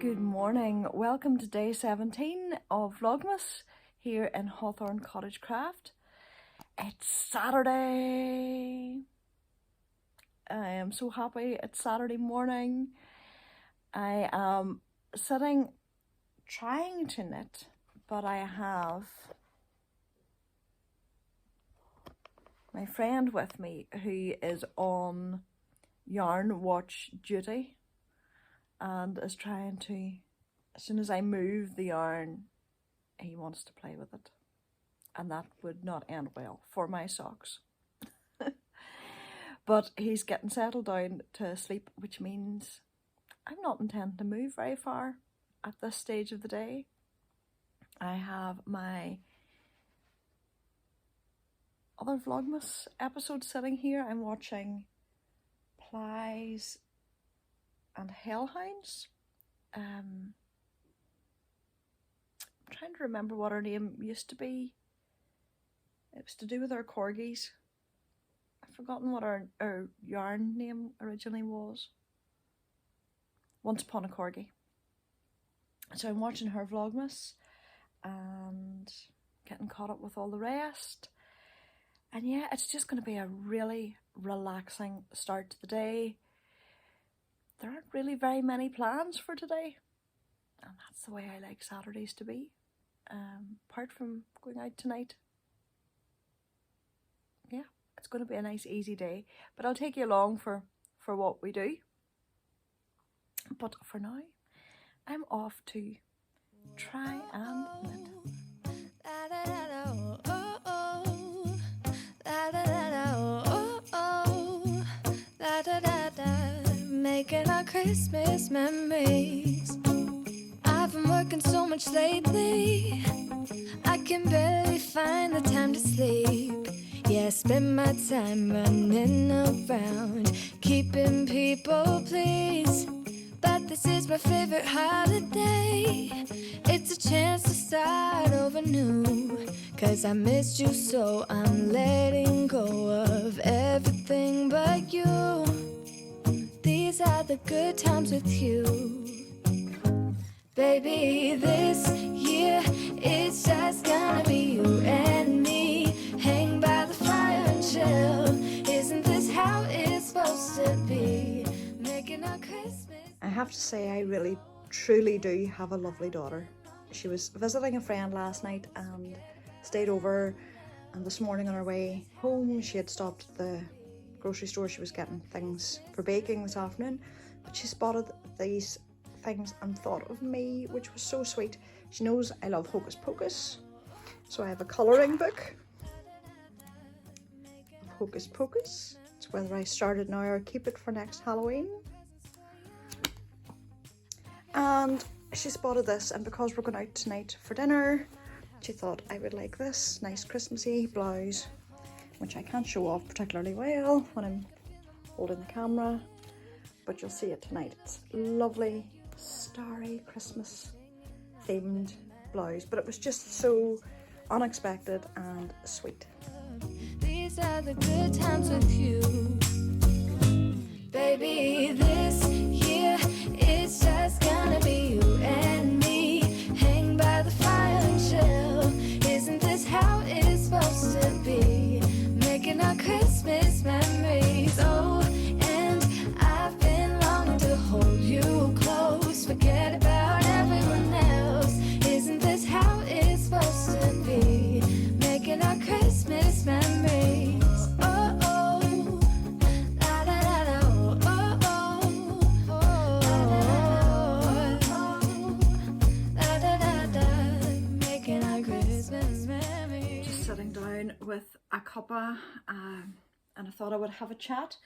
Good morning, welcome to day 17 of Vlogmas here in Hawthorn Cottage Craft. It's Saturday. I am so happy it's Saturday morning. I am sitting trying to knit, but I have my friend with me who is on yarn watch duty and is trying to, as soon as I move the yarn, he wants to play with it, and that would not end well for my socks. But he's getting settled down to sleep, which means I'm not intending to move very far at this stage of the day. I have my other Vlogmas episode sitting here. I'm watching Plies and Hellhounds. I'm trying to remember what her name used to be. It was to do with our corgis. I've forgotten what our yarn name originally was. Once Upon a Corgi. So I'm watching her Vlogmas and getting caught up with all the rest. And yeah, it's just going to be a really relaxing start to the day. There aren't really very many plans for today, and that's the way I like Saturdays to be, apart from going out tonight. Yeah, it's going to be a nice easy day, but I'll take you along for what we do. But for now, I'm off to try and knit. Making our Christmas memories. I've been working so much lately, I can barely find the time to sleep. Yeah, I spend my time running around, keeping people pleased. But this is my favorite holiday. It's a chance to start over new, 'cause I missed you, so I'm letting go of everything but you. These are the good times with you. Baby, this year it's just gonna be you and me. Hang by the fire and chill. Isn't this how it's supposed to be? Making our Christmas. I have to say, I really truly do have a lovely daughter. She was visiting a friend last night and stayed over, and this morning on her way home she had stopped at the grocery store. She was getting things for baking this afternoon, but she spotted these things and thought of me, which was so sweet. She knows I love Hocus Pocus, so I have a colouring book of Hocus Pocus. It's whether I start it now or keep it for next Halloween. And she spotted this, and because we're going out tonight for dinner, she thought I would like this nice Christmassy blouse, which I can't show off particularly well when I'm holding the camera, but you'll see it tonight. It's lovely, starry Christmas themed blouse, but it was just so unexpected and sweet. These are the good times with you. Baby, this year it's just gonna be you and me. Hang by the fire and chill. Isn't this how it's supposed to be? Making our Christmas memories. Oh, and I've been longing to hold you close. Forget about everyone else. Isn't this how it's supposed to be? Making our Christmas memories. Oh, oh, la da da da, oh, oh, oh, oh, la da da da. Making our Christmas memories. Just sitting down with a cuppa, and I thought I would have a chat.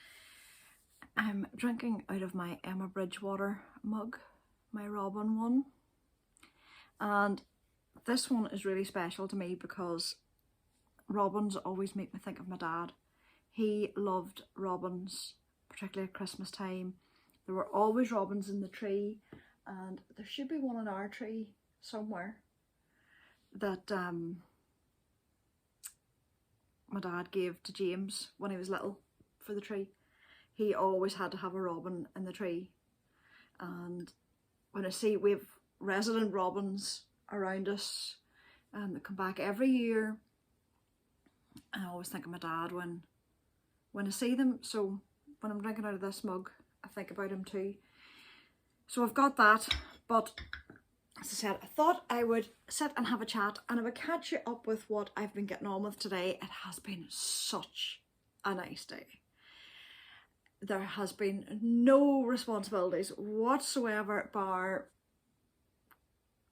I'm drinking out of my Emma Bridgewater mug, my Robin one, and this one is really special to me because robins always make me think of my dad. He loved robins, particularly at Christmas time. There were always robins in the tree, and there should be one in our tree somewhere that my dad gave to James when he was little for the tree. He always had to have a robin in the tree, and when I see we've resident robins around us that come back every year, I always think of my dad when I see them. So when I'm drinking out of this mug, I think about him too. So I've got that, but as I said, I thought I would sit and have a chat and I would catch you up with what I've been getting on with today. It has been such a nice day. There has been no responsibilities whatsoever bar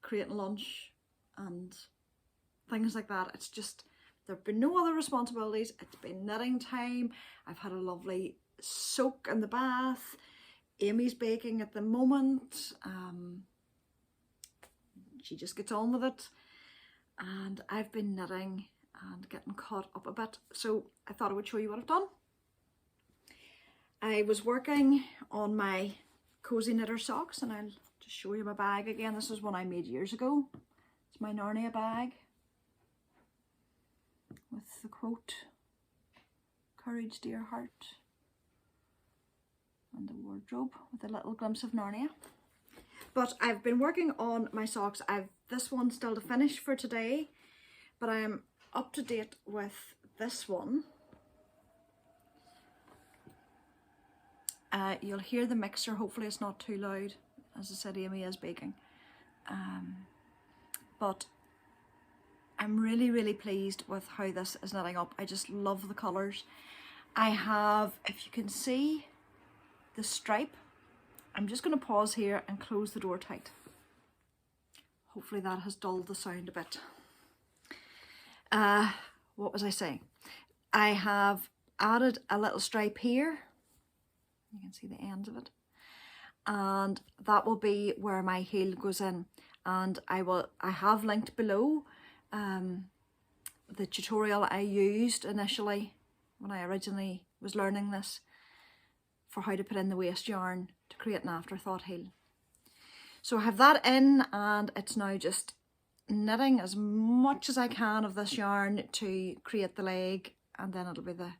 creating lunch and things like that. It's just, there have been no other responsibilities. It's been knitting time. I've had a lovely soak in the bath. Amy's baking at the moment. She just gets on with it. And I've been knitting and getting caught up a bit. So I thought I would show you what I've done. I was working on my cozy knitter socks, and I'll just show you my bag again. This is one I made years ago. It's my Narnia bag with the quote, "Courage, dear heart," and the wardrobe with a little glimpse of Narnia. But I've been working on my socks. I've this one still to finish for today, but I am up to date with this one. You'll hear the mixer. Hopefully it's not too loud. As I said, Amy is baking. But I'm really pleased with how this is knitting up. I just love the colours. I have, if you can see the stripe, I'm just going to pause here and close the door tight. Hopefully that has dulled the sound a bit. What was I saying? I have added a little stripe here. You can see the end of it. And that will be where my heel goes in. And I have linked below the tutorial I used initially when I originally was learning this for how to put in the waste yarn to create an afterthought heel. So I have that in, and it's now just knitting as much as I can of this yarn to create the leg, and then it'll be the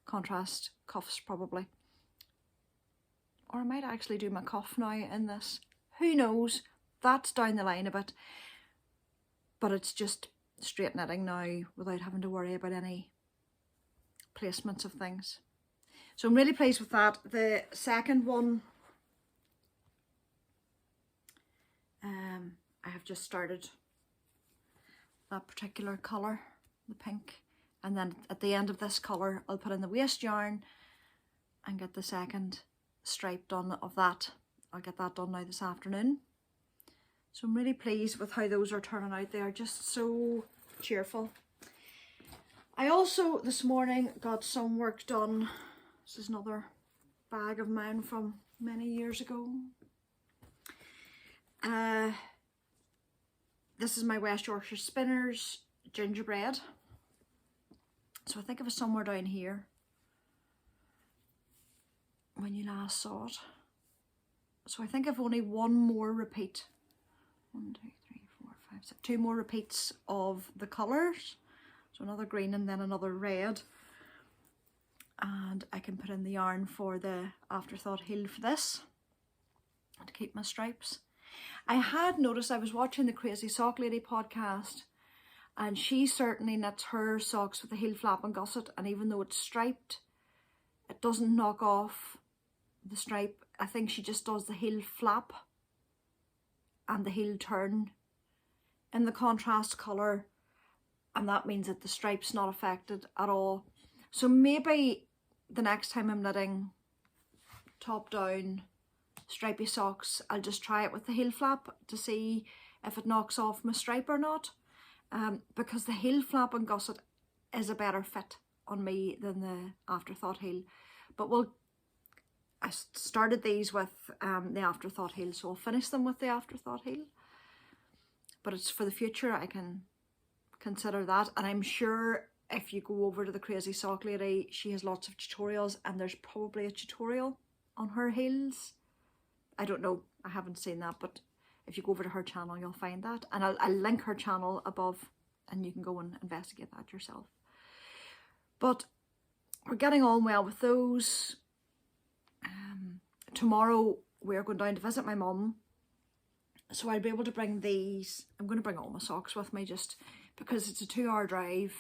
contrast cuffs probably. Or I might actually do my cuff now in this. Who knows? That's down the line a bit. But it's just straight knitting now without having to worry about any placements of things. So I'm really pleased with that. The second one, I have just started that particular colour, the pink. And then at the end of this colour, I'll put in the waste yarn and get the second stripe done of that. I'll get that done now this afternoon. So I'm really pleased with how those are turning out. They are just so cheerful. I also this morning got some work done. This is another bag of mine from many years ago. This is my West Yorkshire Spinners gingerbread. So I think it was somewhere down here when you last saw it. So I think I've only one more repeat. 1, 2, 3, 4, 5, 6. 2 more repeats of the colours. So another green and then another red. And I can put in the yarn for the afterthought heel for this. And to keep my stripes. I had noticed, I was watching the Crazy Sock Lady podcast, and she certainly knits her socks with the heel flap and gusset, and even though it's striped, it doesn't knock off the stripe. I think she just does the heel flap and the heel turn in the contrast colour, and that means that the stripe's not affected at all. So maybe the next time I'm knitting top down stripy socks, I'll just try it with the heel flap to see if it knocks off my stripe or not, because the heel flap and gusset is a better fit on me than the afterthought heel. But I started these with the afterthought heel, so I'll finish them with the afterthought heel. But it's for the future, I can consider that. And I'm sure if you go over to the Crazy Sock Lady, she has lots of tutorials, and there's probably a tutorial on her heels. I don't know, I haven't seen that, but if you go over to her channel, you'll find that. And I'll link her channel above, and you can go and investigate that yourself. But we're getting on well with those. Tomorrow we're going down to visit my mum So I'll be able to bring these. I'm going to bring all my socks with me just because it's a 2-hour drive,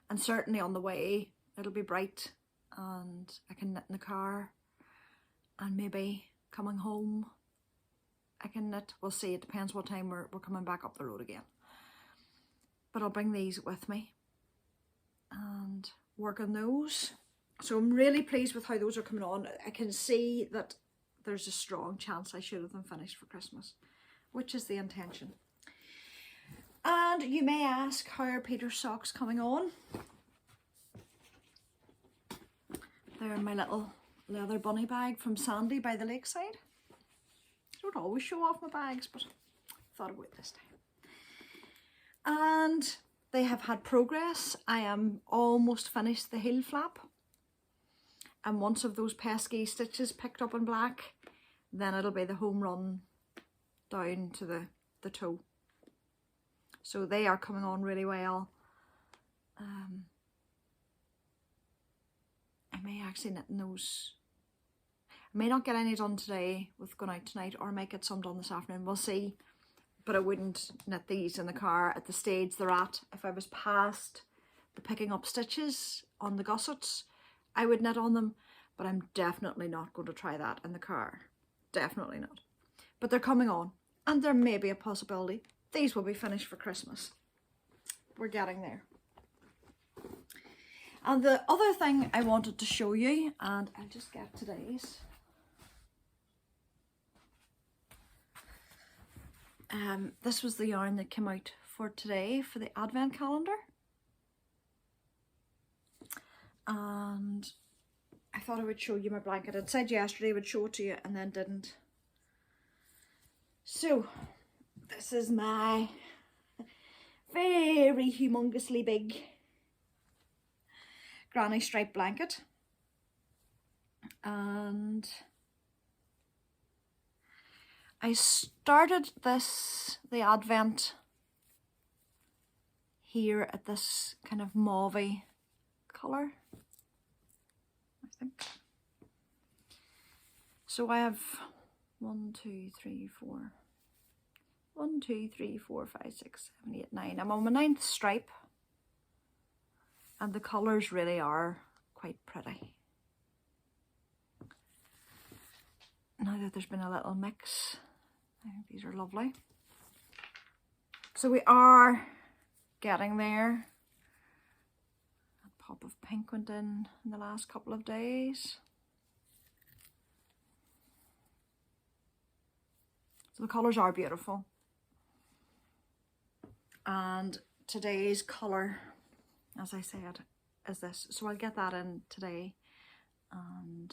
and certainly on the way it'll be bright and I can knit in the car, and maybe coming home I can knit. We'll see, it depends what time we're coming back up the road again. But I'll bring these with me and work on those. So I'm really pleased with how those are coming on. I can see that there's a strong chance I should have them finished for Christmas, which is the intention. And you may ask, how are Peter's socks coming on? They're in my little leather bunny bag from Sandy by the lakeside. I don't always show off my bags, but I thought I would this time. And they have had progress. I am almost finished the heel flap. And once of those pesky stitches picked up in black, then it'll be the home run down to the toe. So they are coming on really well. I may actually knit in those. I may not get any done today with going out tonight, or I might get some done this afternoon. We'll see. But I wouldn't knit these in the car at the stage they're at. If I was past the picking up stitches on the gussets, I would knit on them. But I'm definitely not going to try that in the car. Definitely not. But they're coming on. And there may be a possibility these will be finished for Christmas. We're getting there. And the other thing I wanted to show you, and I'll just get today's. This was the yarn that came out for today for the advent calendar. And I thought I would show you my blanket. It said yesterday I would show it to you and then didn't. So, this is my very humongously big granny stripe blanket. And I started the advent here at this kind of mauvey colour, I think. So I have 1, 2, 3, 4. 1, 2, 3, 4, 5, 6, 7, 8, 9. I'm on my 9th stripe, and the colours really are quite pretty. Now that there's been a little mix, I think these are lovely. So we are getting there. A pop of pink went in the last couple of days. So the colours are beautiful. And today's colour, as I said, is this. So I'll get that in today and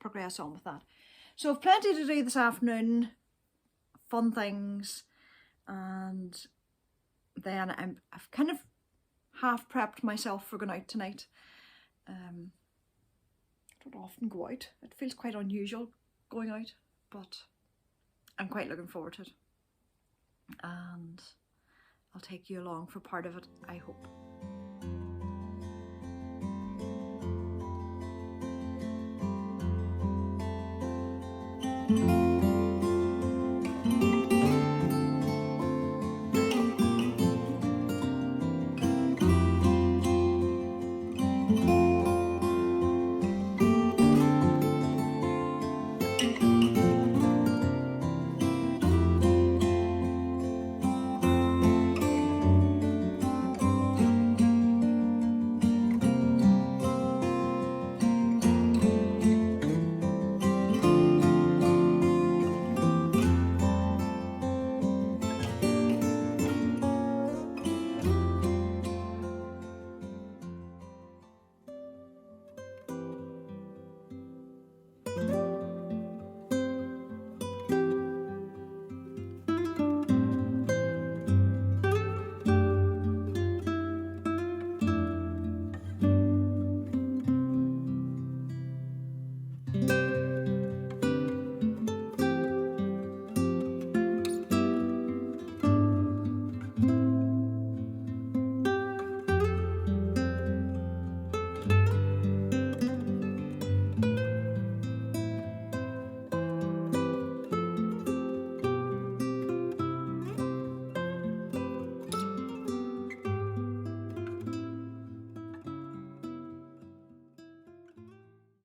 progress on with that. So I've plenty to do this afternoon, fun things, and then I've kind of half prepped myself for going out tonight. I don't often go out. It feels quite unusual going out, but I'm quite looking forward to it. And I'll take you along for part of it, I hope.